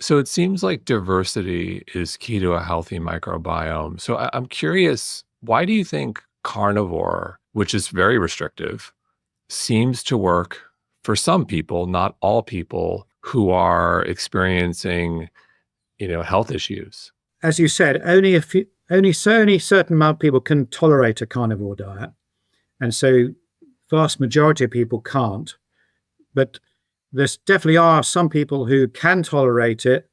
So it seems like diversity is key to a healthy microbiome. So I'm curious, why do you think carnivore, which is very restrictive, seems to work for some people, not all people who are experiencing, health issues? As you said, only certain amount of people can tolerate a carnivore diet, and so vast majority of people can't. But there definitely are some people who can tolerate it,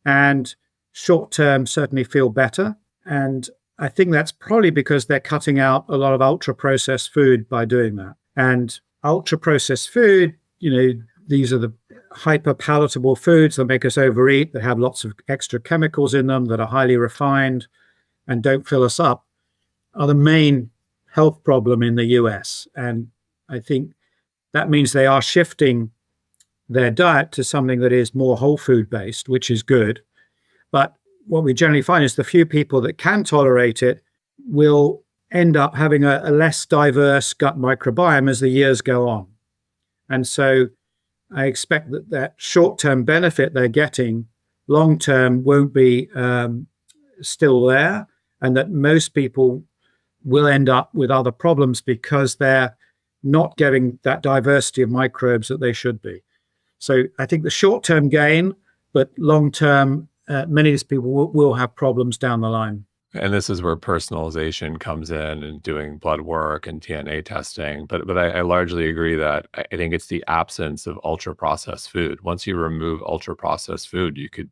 and short term certainly feel better. And I think that's probably because they're cutting out a lot of ultra processed food by doing that. And ultra processed food, these are the hyper palatable foods that make us overeat, that have lots of extra chemicals in them, that are highly refined and don't fill us up, are the main health problem in the US. And I think that means they are shifting their diet to something that is more whole food based, which is good. But what we generally find is the few people that can tolerate it will end up having a less diverse gut microbiome as the years go on. And so I expect that short-term benefit they're getting long-term won't be still there, and that most people will end up with other problems because they're not getting that diversity of microbes that they should be. So I think the short-term gain, but long-term, many of these people will have problems down the line. And this is where personalization comes in and doing blood work and DNA testing. But I largely agree that I think it's the absence of ultra processed food. Once you remove ultra processed food, you could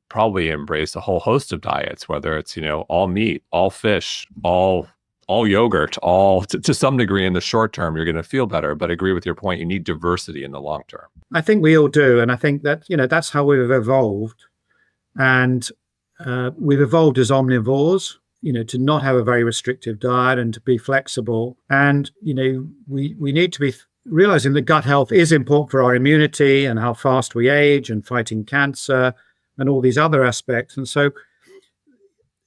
probably embrace a whole host of diets, whether it's, all meat, all fish, all yogurt, all to some degree in the short term, you're going to feel better. But I agree with your point. You need diversity in the long term. I think we all do. And I think that, that's how we've evolved. And we've evolved as omnivores, to not have a very restrictive diet and to be flexible. And, we need to be realizing that gut health is important for our immunity and how fast we age and fighting cancer and all these other aspects. And so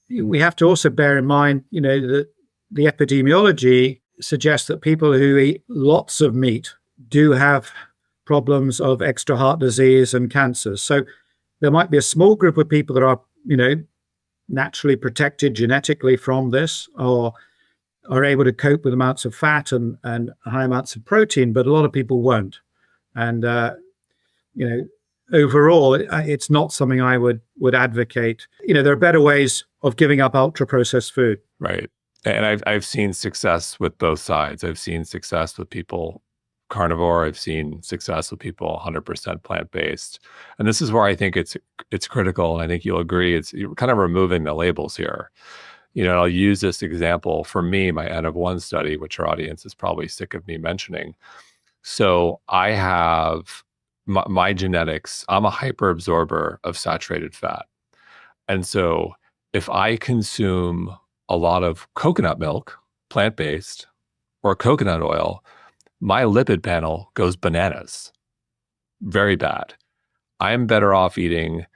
we have to also bear in mind, that the epidemiology suggests that people who eat lots of meat do have problems of extra heart disease and cancers. So there might be a small group of people that are, naturally protected genetically from this, or are able to cope with amounts of fat and high amounts of protein, but a lot of people won't. And, overall, it's not something I would advocate. There are better ways of giving up ultra processed food. Right. And I've seen success with both sides. I've seen success with people carnivore. I've seen success with people 100% plant-based. And this is where I think it's critical. And I think you'll agree. You're kind of removing the labels here. I'll use this example for me, my N of 1 study, which our audience is probably sick of me mentioning. So I have my genetics. I'm a hyperabsorber of saturated fat. And so if I consume a lot of coconut milk, plant-based, or coconut oil, my lipid panel goes bananas. Very bad. I am better off eating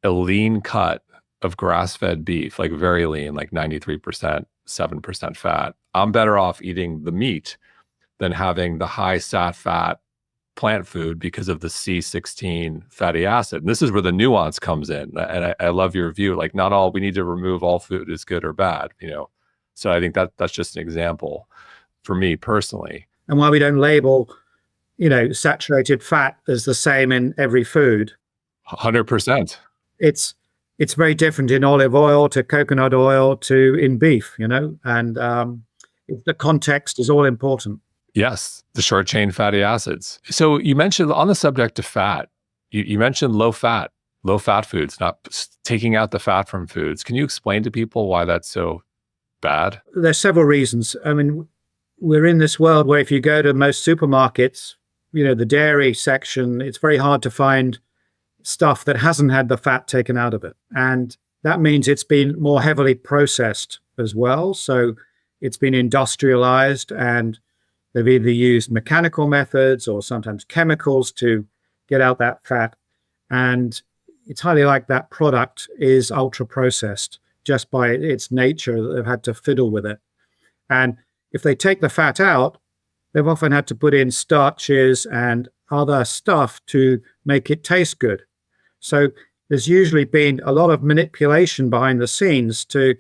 a lean cut of grass-fed beef, like very lean, like 93%, 7% fat. I'm better off eating the meat than having the high fat plant food because of the C16 fatty acid. And this is where the nuance comes in. And I love your view, like not all, we need to remove all food is good or bad, So I think that's just an example for me personally. And why we don't label, saturated fat as the same in every food. 100%. It's very different in olive oil to coconut oil to in beef, and the context is all important. Yes, the short chain fatty acids. So you mentioned on the subject of fat, you mentioned low fat foods, not taking out the fat from foods. Can you explain to people why that's so bad? There's several reasons. I mean, we're in this world where if you go to most supermarkets, the dairy section, it's very hard to find stuff that hasn't had the fat taken out of it. And that means it's been more heavily processed as well. So it's been industrialized, and they've either used mechanical methods or sometimes chemicals to get out that fat. And it's highly like that product is ultra processed just by its nature. They've had to fiddle with it. And if they take the fat out, they've often had to put in starches and other stuff to make it taste good. So there's usually been a lot of manipulation behind the scenes to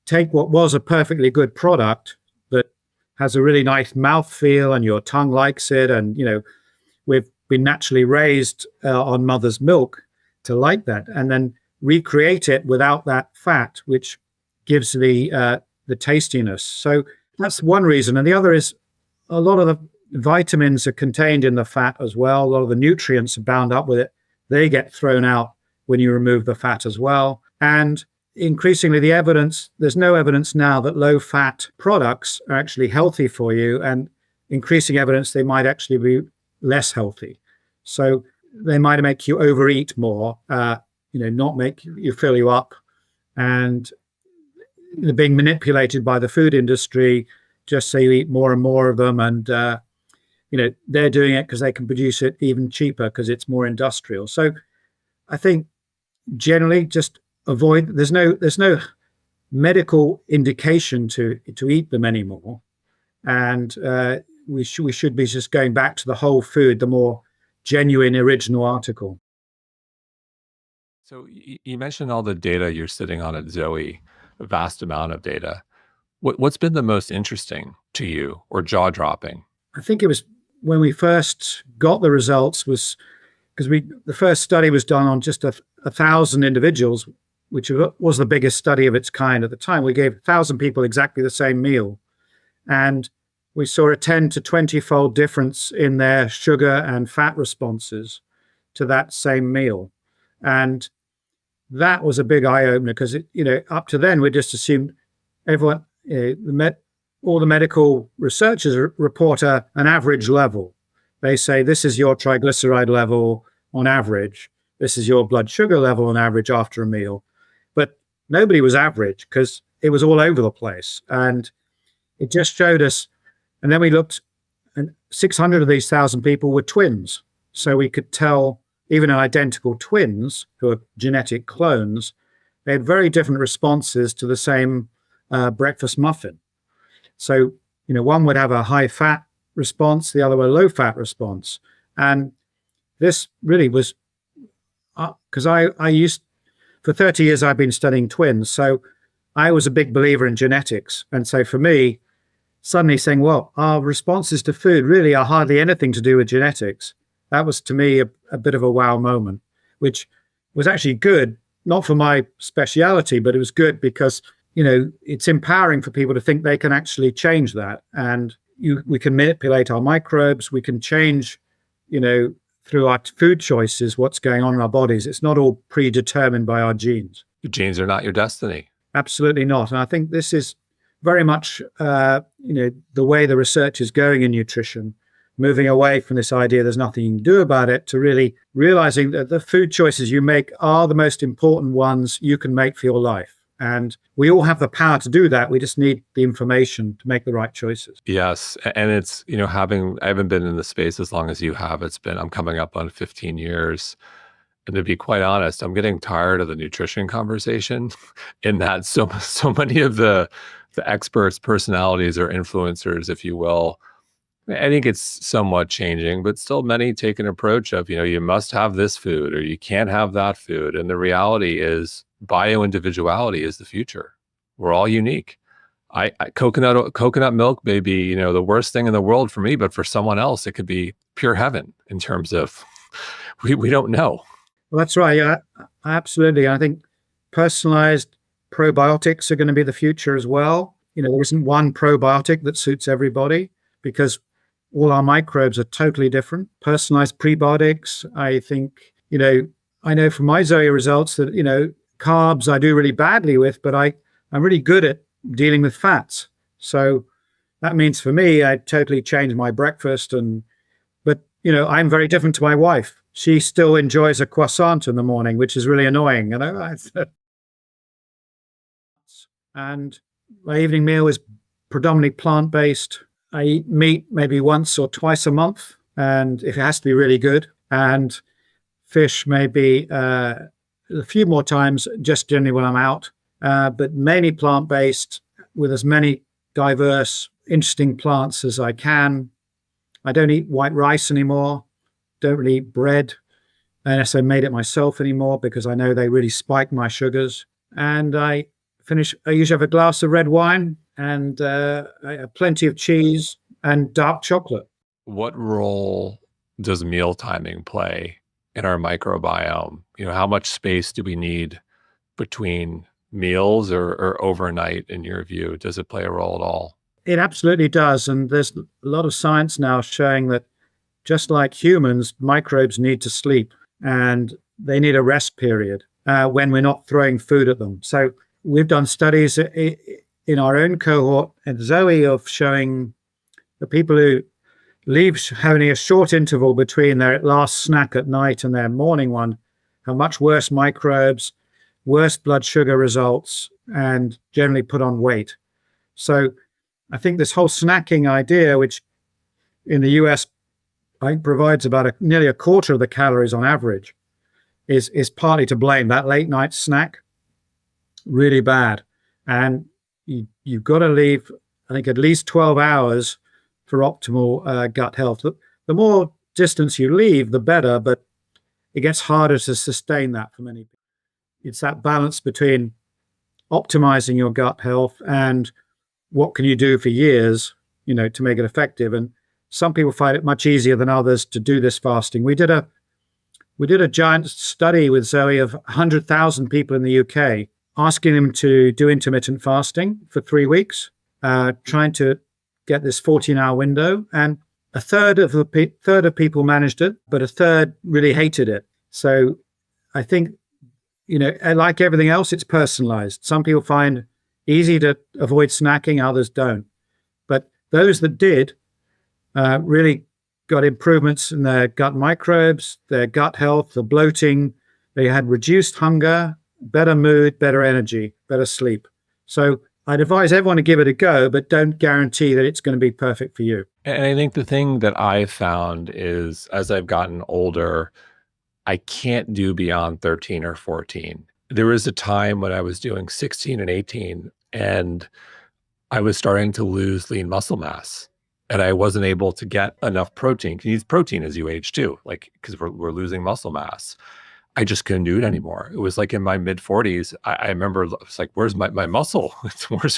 take what was a perfectly good product that has a really nice mouthfeel and your tongue likes it. And, we've been naturally raised on mother's milk to like that, and then recreate it without that fat, which gives the tastiness. So that's one reason. And the other is a lot of the vitamins are contained in the fat as well. A lot of the nutrients are bound up with it. They get thrown out when you remove the fat as well. And increasingly, there's no evidence now that low-fat products are actually healthy for you, and increasing evidence they might actually be less healthy. So they might make you overeat more, not make you fill you up, and they're being manipulated by the food industry just so you eat more and more of them. And they're doing it because they can produce it even cheaper because it's more industrial. So I think generally just avoid. There's no medical indication to eat them anymore, and we should be just going back to the whole food, the more genuine original article. So you mentioned all the data you're sitting on at Zoe, a vast amount of data. What's been the most interesting to you or jaw-dropping? I think it was when we first got the results was because the first study was done on just 1,000 individuals, which was the biggest study of its kind at the time. We gave 1,000 people exactly the same meal, and we saw a 10 to 20-fold difference in their sugar and fat responses to that same meal. And that was a big eye-opener because, up to then we just assumed everyone, all the medical researchers report an average level. They say, this is your triglyceride level on average. This is your blood sugar level on average after a meal. But nobody was average because it was all over the place. And it just showed us. And then we looked, and 600 of these 1,000 people were twins. So we could tell, even in identical twins who are genetic clones, they had very different responses to the same breakfast muffin. So, one would have a high fat response, the other a low fat response. And this really was because for 30 years, I've been studying twins. So I was a big believer in genetics. And so for me, suddenly saying, well, our responses to food really are hardly anything to do with genetics. That was, to me, a bit of a wow moment, which was actually good, not for my speciality, but it was good because, it's empowering for people to think they can actually change that. And we can manipulate our microbes. We can change, through our food choices, what's going on in our bodies. It's not all predetermined by our genes. Your genes are not your destiny. Absolutely not. And I think this is very much, the way the research is going in nutrition, moving away from this idea there's nothing you can do about it to really realizing that the food choices you make are the most important ones you can make for your life. And we all have the power to do that. We just need the information to make the right choices. Yes. And it's, I haven't been in the space as long as you have. I'm coming up on 15 years. And to be quite honest, I'm getting tired of the nutrition conversation in that so many of the experts, personalities, or influencers, if you will, I think it's somewhat changing, but still many take an approach of, you must have this food or you can't have that food. And the reality is bio-individuality is the future. We're all unique. Coconut milk may be, the worst thing in the world for me, but for someone else, it could be pure heaven in terms of we don't know. Well, that's right. Yeah, absolutely. I think personalized probiotics are going to be the future as well. There isn't one probiotic that suits everybody because all our microbes are totally different. Personalized prebiotics, I think, I know from my Zoe results that, carbs I do really badly with, but I'm really good at dealing with fats. So that means for me, I totally changed my breakfast. But I'm very different to my wife. She still enjoys a croissant in the morning, which is really annoying. And my evening meal is predominantly plant-based. I eat meat maybe once or twice a month, and if it has to be really good, and fish maybe a few more times, just generally when I'm out, but mainly plant-based with as many diverse, interesting plants as I can. I don't eat white rice anymore, don't really eat bread. unless I made it myself anymore, because I know they really spike my sugars. And I usually have a glass of red wine and I have plenty of cheese and dark chocolate. What role does meal timing play in our microbiome? How much space do we need between meals or overnight in your view? Does it play a role at all? It absolutely does. And there's a lot of science now showing that just like humans, microbes need to sleep and they need a rest period when we're not throwing food at them. So we've done studies in our own cohort at Zoe of showing the people who leave having a short interval between their last snack at night and their morning one have much worse microbes, worse blood sugar results, and generally put on weight. So I think this whole snacking idea, which in the US I think provides about nearly a quarter of the calories on average, is partly to blame. That late night snack, really bad. And you've got to leave, I think, at least 12 hours for optimal gut health. The more distance you leave, the better, but it gets harder to sustain that for many people. It's that balance between optimizing your gut health and what can you do for years, to make it effective. And some people find it much easier than others to do this fasting. We did a giant study with Zoe of 100,000 people in the UK, asking them to do intermittent fasting for 3 weeks, trying to get this 14-hour window. And a third of people managed it, but a third really hated it. So I think, like everything else, it's personalized. Some people find easy to avoid snacking, others don't. But those that did really got improvements in their gut microbes, their gut health, the bloating. They had reduced hunger, better mood, better energy, better sleep. So I'd advise everyone to give it a go, but don't guarantee that it's going to be perfect for you. And I think the thing that I've found is as I've gotten older, I can't do beyond 13 or 14. There was a time when I was doing 16 and 18 and I was starting to lose lean muscle mass and I wasn't able to get enough protein. You need protein as you age too, because we're losing muscle mass. I just couldn't do it anymore. It was like in my mid 40s, I remember it's like, where's my muscle?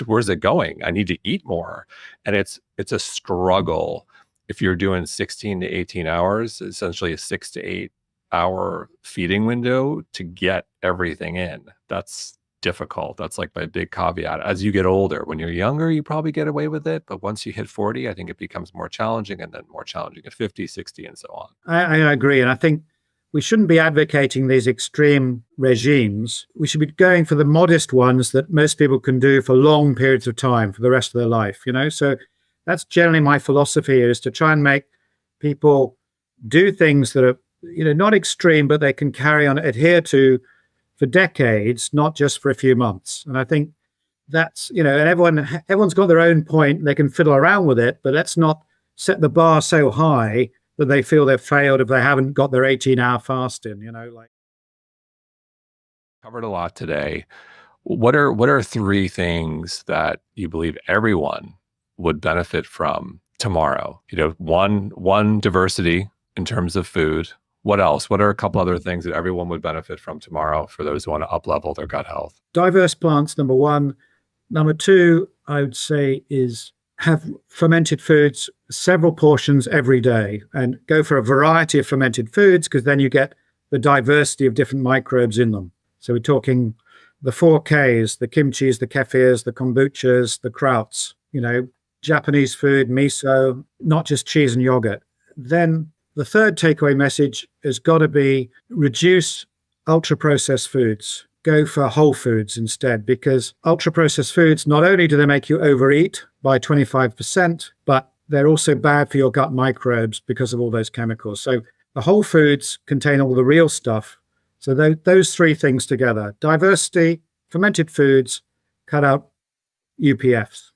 Where's it going? I need to eat more. And it's a struggle. If you're doing 16 to 18 hours, essentially a 6 to 8 hour feeding window to get everything in. That's difficult. That's like my big caveat. As you get older, when you're younger, you probably get away with it. But once you hit 40, I think it becomes more challenging and then more challenging at 50, 60, and so on. I agree. And I think we shouldn't be advocating these extreme regimes. We should be going for the modest ones that most people can do for long periods of time for the rest of their life, So that's generally my philosophy, is to try and make people do things that are, not extreme, but they can adhere to for decades, not just for a few months. And I think that's, and everyone's got their own point. They can fiddle around with it, but let's not set the bar so high that they feel they've failed if they haven't got their 18-hour fast in, Covered a lot today. What are 3 things that you believe everyone would benefit from tomorrow? One, diversity in terms of food. What else? What are a couple other things that everyone would benefit from tomorrow for those who want to up-level their gut health? Diverse plants, number 1. Number 2, I would say, is have fermented foods, several portions every day, and go for a variety of fermented foods, because then you get the diversity of different microbes in them. So we're talking the 4Ks, the kimchis, the kefirs, the kombuchas, the krauts, Japanese food, miso, not just cheese and yogurt. Then the third takeaway message has got to be reduce ultra-processed foods. Go for whole foods instead, because ultra-processed foods, not only do they make you overeat by 25%, but they're also bad for your gut microbes because of all those chemicals. So the whole foods contain all the real stuff. So those 3 things together: diversity, fermented foods, cut out UPFs.